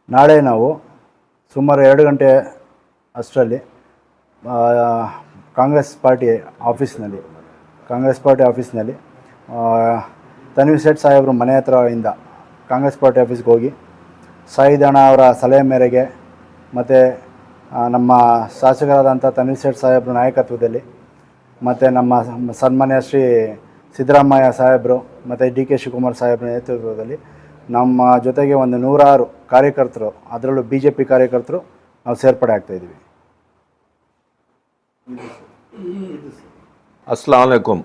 ನಾಳೆ ನಾವು ಸುಮಾರು 2 ಗಂಟೆ ಅಷ್ಟರಲ್ಲಿ ಕಾಂಗ್ರೆಸ್ ಪಾರ್ಟಿ ಆಫೀಸ್ನಲ್ಲಿ ತನ್ವೀರ್ ಸೇಠ್ ಸಾಹೇಬ್ರ ಮನೆ ಹತ್ರದಿಂದ ಕಾಂಗ್ರೆಸ್ ಪಾರ್ಟಿ ಆಫೀಸ್ಗೆ ಹೋಗಿ ಸಾಯಿದಣ್ಣ ಅವರ ಸಲಹೆ ಮೇರೆಗೆ ಮತ್ತು ನಮ್ಮ ಶಾಸಕರಾದಂಥ ತನ್ವೀರ್ ಸೇಠ್ ಸಾಹೇಬ್ರ ನಾಯಕತ್ವದಲ್ಲಿ ಮತ್ತು ನಮ್ಮ ಸನ್ಮಾನ್ಯ ಶ್ರೀ ಸಿದ್ದರಾಮಯ್ಯ ಸಾಹೇಬರು ಮತ್ತು ಡಿ ಕೆ ಶಿವಕುಮಾರ್ ಸಾಹೇಬ್ರ ನೇತೃತ್ವದಲ್ಲಿ ನಮ್ಮ ಜೊತೆಗೆ ಒಂದು 106 ಕಾರ್ಯಕರ್ತರು, ಅದರಲ್ಲೂ BJP ಕಾರ್ಯಕರ್ತರು ನಾವು ಸೇರ್ಪಡೆ ಆಗ್ತಾಯಿದ್ದೀವಿ. अस्सलाम वालेकुम।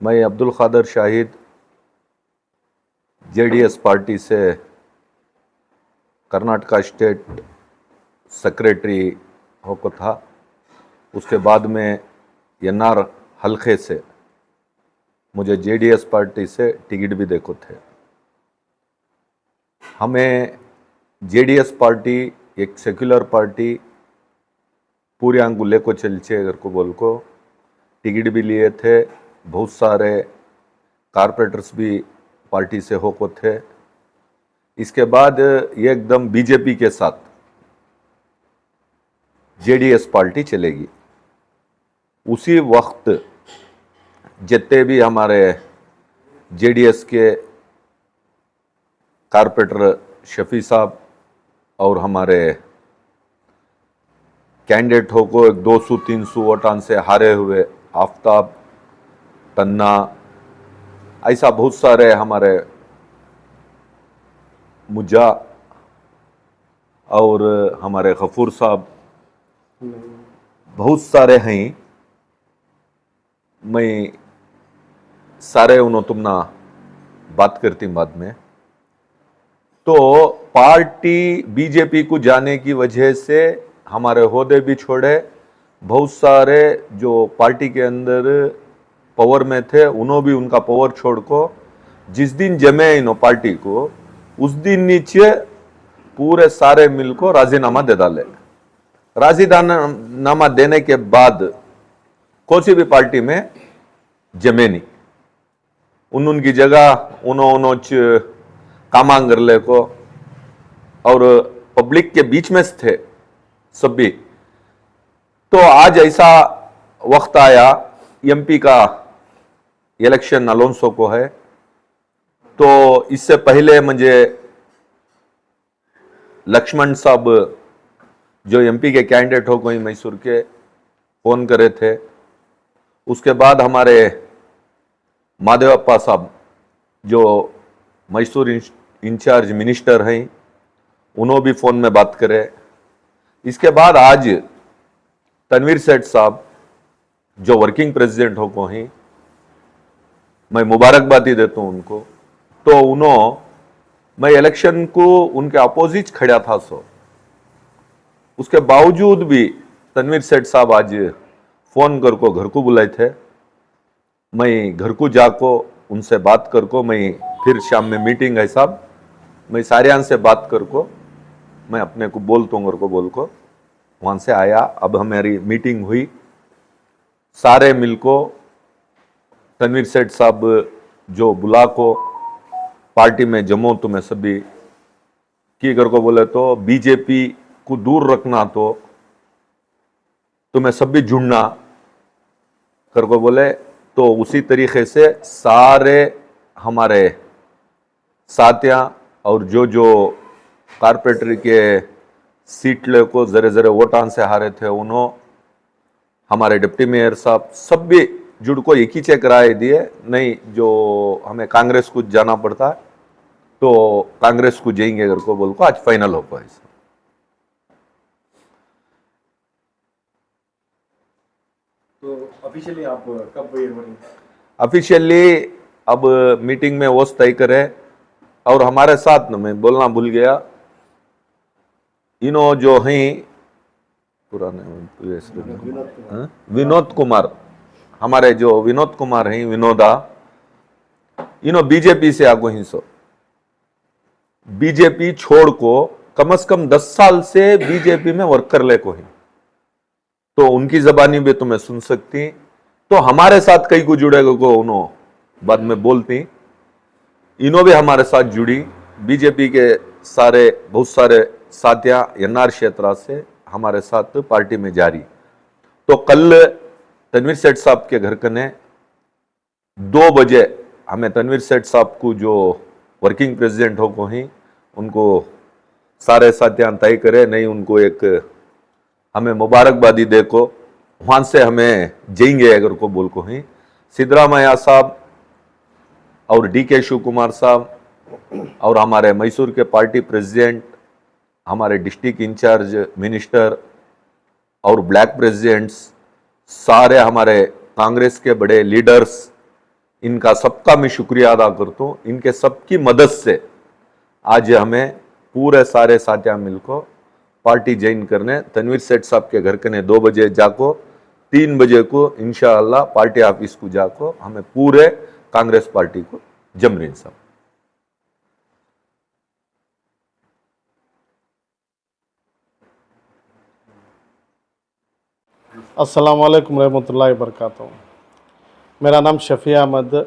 मैं अब्दुल क़ादर शाहिद JDS पार्टी से कर्नाटका स्टेट सेक्रेटरी होकर था। उसके बाद में NR हल्के से मुझे JDS पार्टी से टिकट भी देखो थे। हमें JDS पार्टी एक सेक्युलर पार्टी पूरे अंगुले को चलचे अगर को बोल को टिकट भी लिए थे। बहुत सारे कारपोरेटर्स भी पार्टी से होको थे। इसके बाद एकदम BJP के साथ JDS पार्टी चलेगी। उसी वक्त जितने भी हमारे JDS के कारपोरेटर शफी साहब और हमारे कैंडिडेट हो को 200-300 वोटान से हारे हुए आफ्ताब, तन्ना, ऐसा बहुत सारे हमारे मुजा और हमारे गफूर साहब बहुत सारे हैं। मैं सारे उन्होंने तुमना बात करती बाद में। तो पार्टी BJP को जाने की वजह से हमारे होदे भी छोड़े। बहुत सारे जो पार्टी के अंदर पावर में थे उन्होंने भी उनका पावर छोड़ को जिस दिन जमे इन्हों पार्टी को उस दिन नीचे पूरे सारे मिल को राजीनामा दे डाले। राजीनामा देने के बाद कोई भी पार्टी में जमे नहीं। उनकी जगह उन्होंने कामांगर ले को और पब्लिक के बीच में थे सब भी। तो आज ऐसा वक्त आया, MP का इलेक्शन अलोंसो को है। तो इससे पहले मुझे लक्ष्मण साहब जो MP के कैंडिडेट हो कोई मैसूर के फोन करे थे। उसके बाद हमारे माधवप्पा साहब जो मैसूर इंचार्ज मिनिस्टर हैं उन्होंने भी फोन में बात करे। इसके बाद आज तनवीर सेठ साहब जो वर्किंग प्रेसिडेंट हो को हैं, मैं मुबारकबादी देता हूं उनको। तो मैं इलेक्शन को उनके अपोजिट खड़ा था उसके बावजूद भी तनवीर सेठ साहब आज फोन कर को घर को बुलाए थे। मैं घर को जाको उनसे बात कर को मैं फिर शाम में मीटिंग है साहब, मैं सारियान से बात कर को मैं अपने को बोलता हूँ को बोल को वहाँ से आया। अब हमारी मीटिंग हुई, सारे मिल को तनवीर सेठ साहब जो बुला को पार्टी में जमो तुम्हें सभी की कर को बोले तो BJP को दूर रखना तो तुम्हें सभी जुड़ना कर को बोले। तो उसी तरीके से सारे हमारे साथियाँ और जो कारपोरेटर के सीट ले को जरे जरे वोटान से हारे थे उन्होंने हमारे डिप्टी मेयर साहब सब भी जुड़ को एक ही चेक राय दिए। नहीं जो हमें कांग्रेस को जाना पड़ता है तो कांग्रेस को जाएंगे अगर को बोल को आज फाइनल हो पाए। तो ऑफिशियली आप कब ऑफिशियली अब मीटिंग में वो तय करे। और हमारे साथ न मैं बोलना भूल गया, इन्हों जो हैं पुराने विनोद कुमार, हमारे जो विनोद कुमार हैं विनोदा, इन्हों BJP से आगो हिंसो। BJP छोड़ को कम से कम 10 साल से BJP में वर्क कर ले को है। तो उनकी जबानी भी तुम्हें सुन सकती। तो हमारे साथ कई को जुड़ेगा को उन्होंने बाद में बोलती। इन्हों भी हमारे साथ जुड़ी बीजेपी के बहुत सारे साथियां एनआर क्षेत्र से हमारे साथ पार्टी में जारी। तो कल तनवीर सेठ साहब के घर कने 2 बजे हमें तनवीर सेठ साहब को जो वर्किंग प्रेसिडेंट हो को ही उनको सारे साथियां तय करे नहीं, उनको एक हमें मुबारकबादी दे को वहां से हमें जाएंगे अगर को बोल को ही सिद्धरामैया साहब और DK शिव कुमार साहब और हमारे मैसूर के पार्टी प्रेसिडेंट, हमारे डिस्ट्रिक्ट इंचार्ज मिनिस्टर और ब्लैक प्रेसिडेंट्स, सारे हमारे कांग्रेस के बड़े लीडर्स, इनका सबका मैं शुक्रिया अदा करता हूँ। इनके सबकी मदद से आज हमें पूरे सारे साथियां मिलकर पार्टी ज्वाइन करने तनवीर सेठ साहब के घर कने 2 बजे जाको 3 बजे को इंशाअल्लाह पार्टी ऑफिस को जाको हमें पूरे कांग्रेस पार्टी को जमरीन साहब। अस्सलाम वालेकुम रहमतुल्लाहि वबरकातुहू। मेरा नाम शफी अहमद,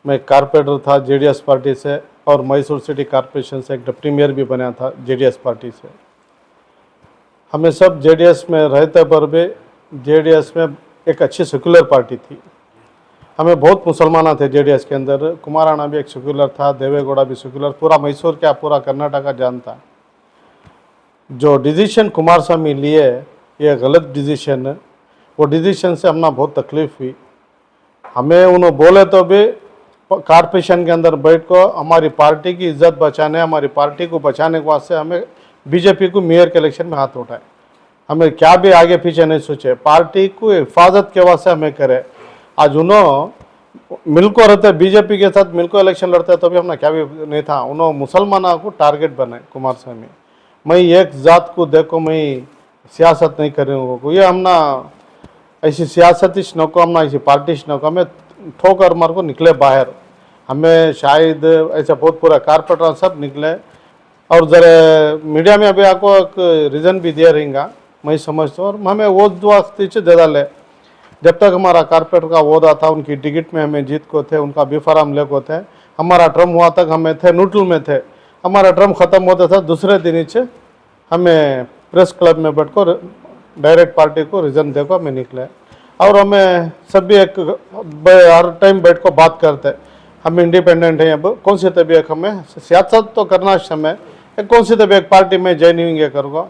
मैं कारपोरेटर था JDS पार्टी से और मैसूर सिटी कॉरपोरेशन से एक डिप्टी मेयर भी बना था JDS पार्टी से। हमें सब JDS में रहते पर भी JDS में एक अच्छी सेकुलर पार्टी थी। हमें बहुत मुसलमान थे JDS के अंदर। कुमाराना भी एक सेकुलर था, देवेगौड़ा भी सेकुलर, पूरा मैसूर क्या पूरा कर्नाटका जानता। जो डिसीजन कुमार स्वामी लिए ये गलत डिसीजन है, वो डिसीजन से हमने बहुत तकलीफ हुई। हमें उन्होंने बोले तो भी कॉरपोरेशन के अंदर बैठ को हमारी पार्टी की इज्जत बचाने, हमारी पार्टी को बचाने के वास्ते हमें बीजेपी को मेयर के इलेक्शन में हाथ उठाए। हमें क्या भी आगे पीछे नहीं सोचे, पार्टी को हिफाजत के वास्ते हमें करे। आज उन्होंने मिलको रहते बीजेपी के साथ मिलको इलेक्शन लड़ते तो भी हमने क्या भी नहीं था। उन्होंने मुसलमानों को टारगेट बनाए कुमार स्वामी। मैं एक जात को देखो, मैं सियासत नहीं कर रही हूँ, ये हमना ऐसी सियासत नको, हमना ऐसी पार्टी नको, हमें ठोकर मार को निकले बाहर। हमें शायद ऐसा बहुत पूरा कारपोरेटर सब निकले और जरा मीडिया में अभी आपको एक रीज़न भी दे रहेगा, मैं समझता हूँ। और हमें वो वक्त दे डाले जब तक हमारा कारपोरेटर का वोदा था, उनकी टिकट में हमें जीत को थे, उनका बिफाराम ले को थे। हमारा टर्म हुआ तक हमें थे न्यूट्रल में थे। हमारा टर्म ख़त्म होता था दूसरे दिन ही हमें प्रेस क्लब में बैठकर डायरेक्ट पार्टी को रीज़न देखो हमें निकले। और हमें सभी एक हर टाइम बैठ को बात करते, हम इंडिपेंडेंट हैं, अब कौन सी तभी एक हमें सियासत तो करना समय एक कौन सी तभी एक पार्टी में ज्वाइनिंग करूँगा।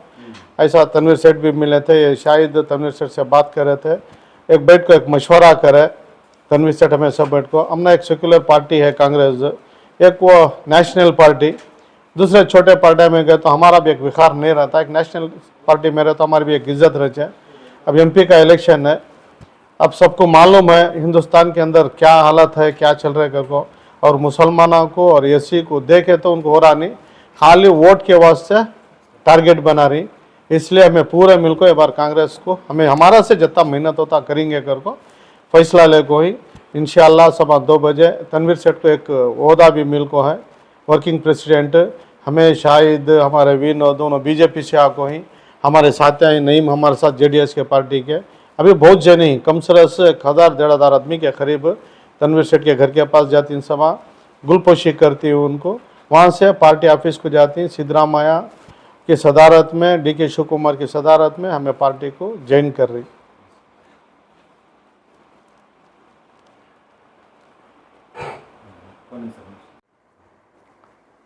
ऐसा तनवीर सेठ भी मिले थे, शायद तनवीर सेठ से बात कर रहे थे, एक बैठ को एक मशवरा करे तनवीर सेठ हमें सब बैठ को। हमने एक सेकुलर पार्टी है कांग्रेस, एक वो नेशनल पार्टी, दूसरे छोटे पार्टी में गए तो हमारा भी एक विखार नहीं रहता। एक नेशनल पार्टी में रहे तो हमारी भी एक इज्जत रह जाए। अब MP का इलेक्शन है, अब सबको मालूम है हिंदुस्तान के अंदर क्या हालत है, क्या चल रहा है करको। और मुसलमानों को और SC को देखे तो उनको हो रहा नहीं, खाली वोट के वास्ते टारगेट बना रही। इसलिए हमें पूरे मिलकर एक बार कांग्रेस को हमें हमारा से जितना मेहनत होता करेंगे करको फैसला ले को ही इंशाअल्लाह। सुबह 2 बजे तनवीर सेठ को एक ओहदा भी मिल को है वर्किंग प्रेसिडेंट। हमें शायद हमारे विनोद दोनों BJP से आको ही, हमारे साथियाँ नईम हमारे साथ JDS के पार्टी के अभी बहुत जने कम से 1000-1500 आदमी के करीब तनवीर सेठ के घर के पास जाती इन सभा गुलपोशी करती हूँ उनको। वहाँ से पार्टी ऑफिस को जाती, सिद्धरामैया की सदारत में, DK शिव कुमार की सदारत में हमें पार्टी को ज्वाइन कर रही।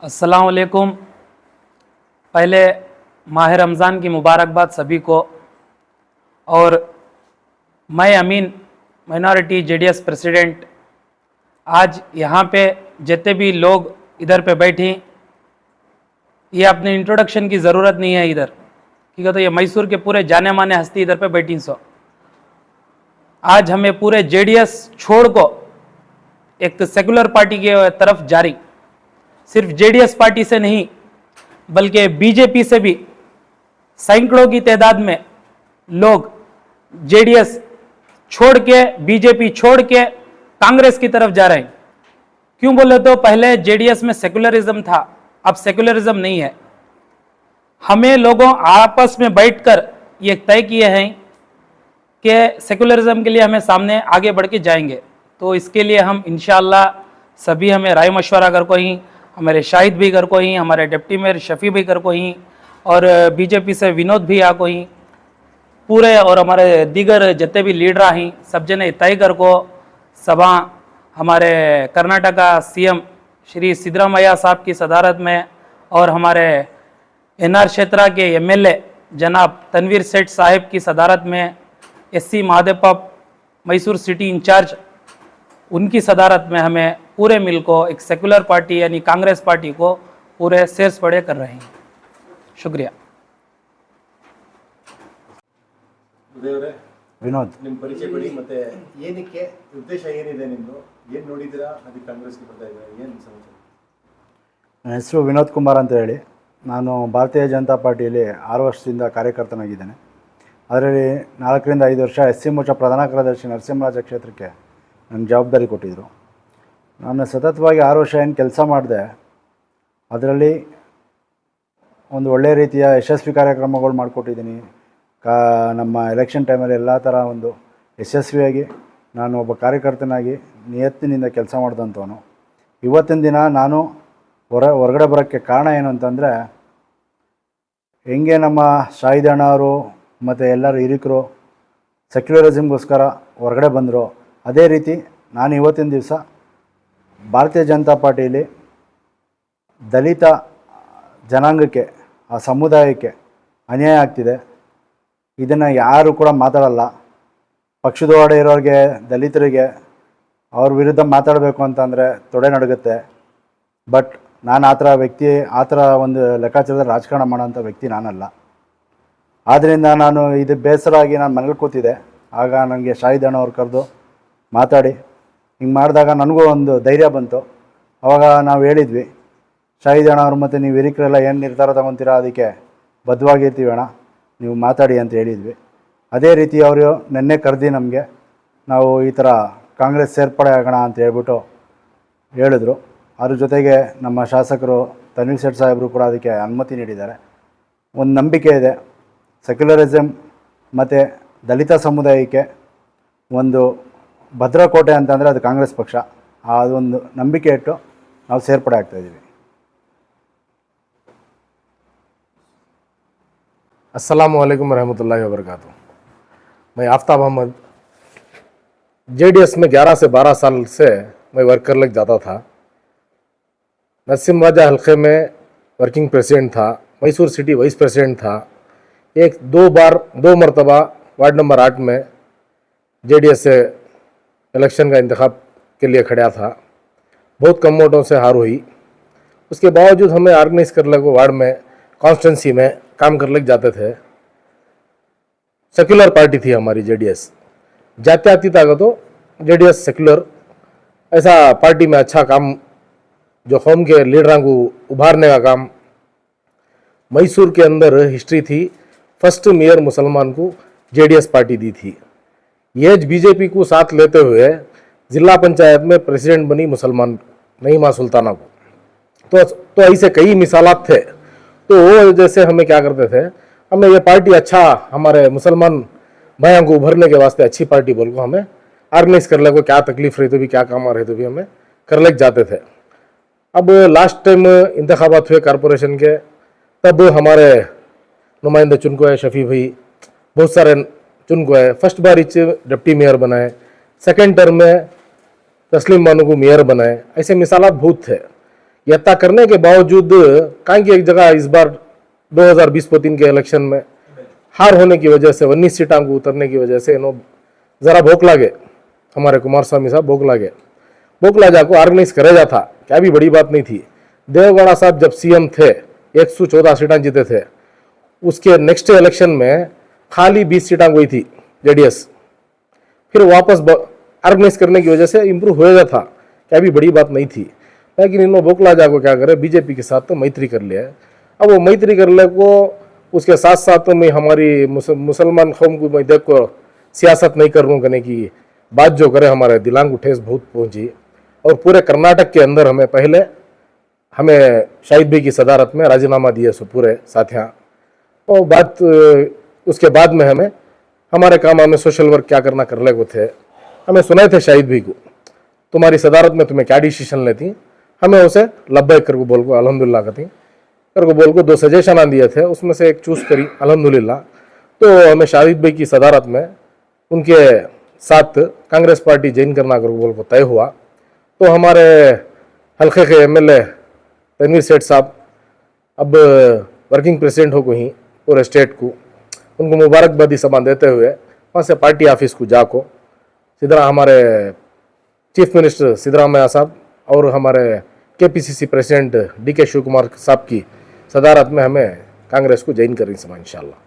अस्सलाम वालेकुम। पहले माह रमज़ान की मुबारकबाद सभी को। और मैं अमीन माइनॉरिटी JDS प्रेसिडेंट, आज यहाँ पे जितने भी लोग इधर पे बैठी, ये अपने इंट्रोडक्शन की ज़रूरत नहीं है इधर, ठीक है। तो ये मैसूर के पूरे जाने माने हस्ती इधर पे बैठी सो। आज हमें पूरे JDS छोड़ को एक तो सेकुलर पार्टी के तरफ जारी, सिर्फ JDS पार्टी से नहीं बल्कि BJP से भी सैकड़ों की तादाद में लोग JDS छोड़ के, BJP छोड़ के कांग्रेस की तरफ जा रहे हैं। क्यों बोले तो पहले JDS में सेकुलरिज्म था, अब सेकुलरिज्म नहीं है। हमें लोगों आपस में बैठकर ये तय किए हैं कि सेकुलरिज्म के लिए हमें सामने आगे बढ़ के जाएंगे। तो इसके लिए हम इंशाअल्लाह सभी हमें राय मशवरा कर को ही हमारे शाहिद भी कर को ही, हमारे डिप्टी मेयर शफी भी कर को ही, और बीजेपी से विनोद भी आ को ही, पूरे और हमारे दीगर जितने भी लीडर हैं सब जने तय कर को सभा हमारे कर्नाटका सीएम श्री सिद्धरामैया साहब की सदारत में और हमारे एनआर क्षेत्र के एमएलए जनाब तनवीर सेठ साहिब की सदारत में SC Mahadevappa Mysore city incharge उनकी सदारत में हमें पूरे मिल को एक सेकुलर पार्टी यानी कांग्रेस पार्टी को पूरे सेर्स पड़े कर रहे हैं। शुक्रिया। ದೇವ್ರೆ ವಿನೋದ್. ನಿಮ್ಮ ಪರಿಚಯ ಪಡಿ ಮತ್ತೆ ಏನಕ್ಕೆ ಉದ್ದೇಶ ಏನಿದೆ ನಿಮ್ಮದು, ಏನು ನೋಡಿದ್ದೀರಾ ಅದಕ್ಕೆ ಕಾಂಗ್ರೆಸ್ಗೆ ಬರ್ತಾ ಇದ್ದಾರೆ, ಏನು ಸಮಾಚಾರ? ನನ್ನ ಹೆಸರು ವಿನೋದ್ ಕುಮಾರ್ ಅಂತ ಹೇಳಿ, ನಾನು ಭಾರತೀಯ ಜನತಾ ಪಾರ್ಟಿಯಲ್ಲಿ 6 ವರ್ಷದಿಂದ ಕಾರ್ಯಕರ್ತನಾಗಿದ್ದೇನೆ. ಅದರಲ್ಲಿ 4 ರಿಂದ 5 ವರ್ಷ ಎಸ್ ಸಿ ಮೋರ್ಚಾ ಪ್ರಧಾನ ಕಾರ್ಯದರ್ಶಿ ನರಸಿಂಹರಾಜ ಕ್ಷೇತ್ರಕ್ಕೆ ನನಗೆ ಜವಾಬ್ದಾರಿ ಕೊಟ್ಟಿದ್ದರು. ನಾನು ಸತತವಾಗಿ 6 ವರ್ಷ ಏನು ಕೆಲಸ ಮಾಡಿದೆ, ಅದರಲ್ಲಿ ಒಂದು ಒಳ್ಳೆಯ ರೀತಿಯ ಯಶಸ್ವಿ ಕಾರ್ಯಕ್ರಮಗಳು ಮಾಡಿಕೊಟ್ಟಿದ್ದೀನಿ. ನಮ್ಮ ಎಲೆಕ್ಷನ್ ಟೈಮಲ್ಲಿ ಎಲ್ಲ ಥರ ಒಂದು ಯಶಸ್ವಿಯಾಗಿ ನಾನು ಒಬ್ಬ ಕಾರ್ಯಕರ್ತನಾಗಿ ನಿಯತ್ತಿನಿಂದ ಕೆಲಸ ಮಾಡಿದಂಥವನು. ಇವತ್ತಿನ ದಿನ ನಾನು ಹೊರಗಡೆ ಬರೋಕ್ಕೆ ಕಾರಣ ಏನು ಅಂತಂದರೆ, ಹೆಂಗೆ ನಮ್ಮ ಶಾಹಿದ್ ಅಣ್ಣ ಅವರು ಮತ್ತು ಎಲ್ಲರೂ ಹಿರಿಕರು ಸೆಕ್ಯುಲರಿಸಮ್ಗೋಸ್ಕರ ಹೊರಗಡೆ ಬಂದರು, ಅದೇ ರೀತಿ ನಾನು ಇವತ್ತಿನ ದಿವಸ ಭಾರತೀಯ ಜನತಾ ಪಾರ್ಟಿಯಲ್ಲಿ ದಲಿತ ಜನಾಂಗಕ್ಕೆ, ಆ ಸಮುದಾಯಕ್ಕೆ ಅನ್ಯಾಯ ಆಗ್ತಿದೆ. ಇದನ್ನು ಯಾರು ಕೂಡ ಮಾತಾಡಲ್ಲ. ಪಕ್ಷದೊಳಗಡೆ ಇರೋರಿಗೆ, ದಲಿತರಿಗೆ ಅವ್ರ ವಿರುದ್ಧ ಮಾತಾಡಬೇಕು ಅಂತಂದರೆ ತೊಡೆ ನಡುಗುತ್ತೆ. ಬಟ್ ನಾನು ಆ ಥರ ವ್ಯಕ್ತಿ, ಆ ಥರ ಒಂದು ಲೆಕ್ಕಾಚಾರದಲ್ಲಿ ರಾಜಕಾರಣ ಮಾಡೋಂಥ ವ್ಯಕ್ತಿ ನಾನಲ್ಲ. ಆದ್ದರಿಂದ ನಾನು ಇದು ಬೇಸರಾಗಿ ನಾನು ಮನೇಲಿ ಕೂತಿದ್ದೆ. ಆಗ ನನಗೆ ಶಾಹಿದ್ ಅಣ್ಣ ಅವ್ರು ಕರೆದು ಮಾತಾಡಿ ಹಿಂಗೆ ಮಾಡಿದಾಗ ನನಗೂ ಒಂದು ಧೈರ್ಯ ಬಂತು. ಆವಾಗ ನಾವು ಹೇಳಿದ್ವಿ, ಶಾಹಿದ್ ಅಣ್ಣ ಅವ್ರು ಮತ್ತು ನೀವು ಹಿರಿಕರೆಲ್ಲ ಏನು ನಿರ್ಧಾರ ತಗೊತೀರಾ ಅದಕ್ಕೆ ಬದ್ಧವಾಗಿರ್ತೀವಿ ಅಣ್ಣ, ನೀವು ಮಾತಾಡಿ ಅಂತ ಹೇಳಿದ್ವಿ. ಅದೇ ರೀತಿ ಅವರು ನೆನ್ನೆ ಕರೆದು ನಮಗೆ ನಾವು ಈ ಥರ ಕಾಂಗ್ರೆಸ್ ಸೇರ್ಪಡೆ ಆಗೋಣ ಅಂತ ಹೇಳ್ಬಿಟ್ಟು ಹೇಳಿದ್ರು. ಅದ್ರ ಜೊತೆಗೆ ನಮ್ಮ ಶಾಸಕರು ತನ್ವೀರ್ ಸೇಠ್ ಸಾಹೇಬರು ಕೂಡ ಅದಕ್ಕೆ ಅನುಮತಿ ನೀಡಿದ್ದಾರೆ. ಒಂದು ನಂಬಿಕೆ ಇದೆ, ಸೆಕ್ಯುಲರಿಸಮ್ ಮತ್ತು ದಲಿತ ಸಮುದಾಯಕ್ಕೆ ಒಂದು ಭದ್ರಕೋಟೆ ಅಂತಂದರೆ ಅದು ಕಾಂಗ್ರೆಸ್ ಪಕ್ಷ. ಅದೊಂದು ನಂಬಿಕೆ ಇಟ್ಟು ನಾವು ಸೇರ್ಪಡೆ ಆಗ್ತಾಯಿದ್ದೀವಿ. अस्सलामुअलैकुम रहमतुल्लाहि व बरकातुहू। मैं आफ्ताब अहमद, जेडीएस में 11 से 12 साल से मैं वर्कर लग जाता था। नरसिम राजा हल्के में वर्किंग प्रेसिडेंट था, मैसूर सिटी वाइस प्रेसिडेंट था। दो मरतबा वार्ड नंबर 8 में जेडीएस से इलेक्शन का इंतखाब के लिए खड़ा था। बहुत कम वोटों से हार हुई। उसके बावजूद हमें ऑर्गेनाइज कर लगे वार्ड में, कॉन्स्टिट्यूंसी में काम कर लग जाते थे। सेक्युलर पार्टी थी हमारी जेडीएस। जात्यातीत आगे तो जेडीएस सेक्युलर ऐसा पार्टी में अच्छा काम, जो कौम के लीडरों को उभारने का काम। मैसूर के अंदर हिस्ट्री थी, फर्स्ट मेयर मुसलमान को जेडीएस पार्टी दी थी। ये बीजेपी को साथ लेते हुए जिला पंचायत में प्रेसिडेंट बनी मुसलमान नईमा सुल्ताना को। तो ऐसे कई मिसालात थे। तो वो जैसे हमें क्या करते थे, हमें ये पार्टी अच्छा, हमारे मुसलमान भाइयों को उभरने के वास्ते अच्छी पार्टी बोल को हमें ऑर्गेनाइज कर ले, को क्या तकलीफ रही तो भी, क्या काम आ रहे तो भी हमें कर ले जाते थे। अब लास्ट टाइम इंतखाबात हुए कॉरपोरेशन के, तब हमारे नुमाइंदे चुन को है, शफी भाई बहुत सारे चुन को है। फर्स्ट बार डिप्टी मेयर बनाए, सेकेंड टर्म में तस्लीम बानो को मेयर बनाए। ऐसे मिसालात बहुत थे। यत्ता करने के बावजूद कहीं की एक जगह इस बार 2020-25 के इलेक्शन में हार होने की वजह से 19 सीटां को उतरने की वजह से ज़रा भोक लागे, हमारे कुमार स्वामी साहब भोक लाजा को ऑर्गेनाइज करे जा था। क्या भी बड़ी बात नहीं थी। देवगौड़ा साहब जब सीएम थे 114 सीटां जीते थे। उसके नेक्स्ट इलेक्शन में खाली 20 सीटां गई थी जेडीएस। फिर वापस ऑर्गेनाइज करने की वजह से इम्प्रूव हो गया था। क्या भी बड़ी बात नहीं थी। लेकिन इन बोकलाजा को क्या करे, बीजेपी के साथ तो मैत्री कर लिया है। अब वो मैत्री कर ले को उसके साथ साथ तो मैं हमारी मुसलमान कौम को मैं देख को सियासत नहीं कर रहा करने की बात जो करे, हमारे दिलांग को ठेस बहुत पहुंची। और पूरे कर्नाटक के अंदर हमें शाहिद भाई की सदारत में राजीनामा दिए सो पूरे साथियाँ। और बात उसके बाद में हमारे काम में सोशल वर्क क्या करना कर ले को थे। हमें सुनाए थे शाहिद भाई को, तुम्हारी सदारत में तुम्हें क्या डिसीजन लेती, हमें उसे लब्बैक कर को बोल को अल्हम्दुलिल्लाह कहती कर को बोल को 2 सजेशन आ दिए थे, उसमें से एक चूज़ करी अल्हम्दुलिल्लाह। तो हमें शाहिद भाई की सदारत में उनके साथ कांग्रेस पार्टी ज्वाइन करना कर बोल को तय हुआ। तो हमारे हल्के के एमएलए तनवीर सेठ साहब अब वर्किंग प्रेसिडेंट हो को ही पूरे स्टेट को, उनको मुबारकबादी सभा देते हुए वहाँ से पार्टी ऑफिस को जाको सीधा हमारे चीफ मिनिस्टर सिद्धरामैया साहब और हमारे KPCC president DK Shiv Kumar साहब की सदारत में हमें कांग्रेस को ज्वाइन करनी सभा इंशाल्लाह।